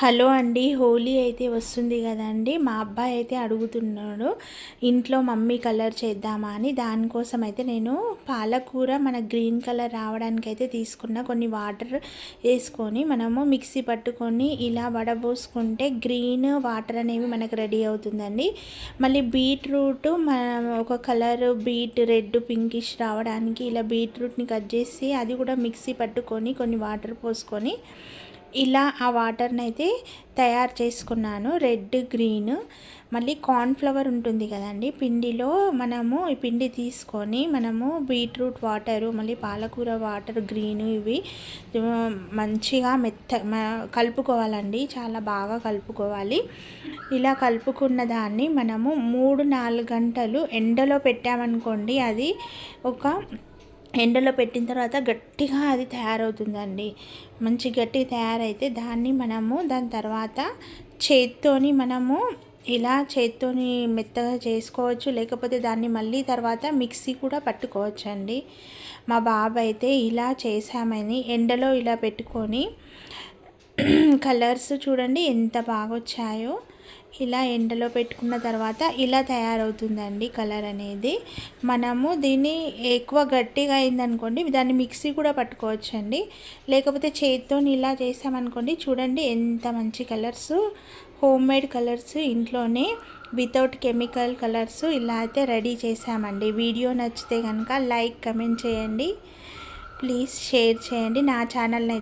Hello అండి, హోలీ అయితే వస్తుంది కదండి. మా అబ్బాయి అయితే అడుగుతున్నాడు ఇంట్లో మమ్మీ కలర్ చేద్దామా అని. దానికోసం అయితే నేను పాలకూర మన గ్రీన్ కలర్ రావడానికి అయితే తీసుకున్న. కొన్ని వాటర్ వేసుకొని మనము మిక్సీ పట్టుకొని ఇలా వడబోసుకుంటే గ్రీన్ వాటర్ అనేవి మనకు రెడీ అవుతుందండి. మళ్ళీ బీట్రూట్ మనం ఒక కలర్ రెడ్ పింకిష్ రావడానికి ఇలా బీట్రూట్ని కట్ చేసి అది కూడా మిక్సీ పట్టుకొని కొన్ని వాటర్ పోసుకొని ఇలా ఆ వాటర్ని అయితే తయారు చేసుకున్నాను. రెడ్ గ్రీన్ మళ్ళీ కార్న్ఫ్లవర్ ఉంటుంది కదండి, పిండిలో మనము ఈ పిండి తీసుకొని మనము బీట్రూట్ వాటరు మళ్ళీ పాలకూర వాటర్ గ్రీన్ ఇవి మంచిగా కలుపుకోవాలండి. చాలా బాగా కలుపుకోవాలి. ఇలా కలుపుకున్న దాన్ని మనము 3-4 గంటలు ఎండలో పెట్టామనుకోండి, అది ఒక ఎండలో పెట్టిన తర్వాత గట్టిగా అది తయారవుతుందండి. మంచి గట్టి తయారైతే దాని తర్వాత చేత్తోని మనము ఇలా చేత్తోని మెత్తగా చేసుకోవచ్చు, లేకపోతే దాన్ని మళ్ళీ తర్వాత మిక్సీ కూడా పట్టుకోవచ్చండి. మా బాబు అయితే ఇలా చేసామని ఎండలో ఇలా పెట్టుకొని కలర్స్ చూడండి ఎంత బాగా వచ్చాయో. ఇలా ఎండలో పెట్టుకున్న తర్వాత ఇలా తయారవుతుందండి కలర్ అనేది. మనము దీన్ని ఎక్కువ గట్టిగా అయిందనుకోండి, దాన్ని మిక్సీ కూడా పట్టుకోవచ్చండి, లేకపోతే చేతితో ఇలా చేసామనుకోండి. చూడండి ఎంత మంచి కలర్స్, హోమ్ మేడ్ కలర్స్ ఇంట్లోనే వితౌట్ కెమికల్ కలర్స్ ఇలా అయితే రెడీ చేసామండి. వీడియో నచ్చితే కనుక లైక్ కమెంట్ చేయండి, ప్లీజ్ షేర్ చేయండి. నా ఛానల్ని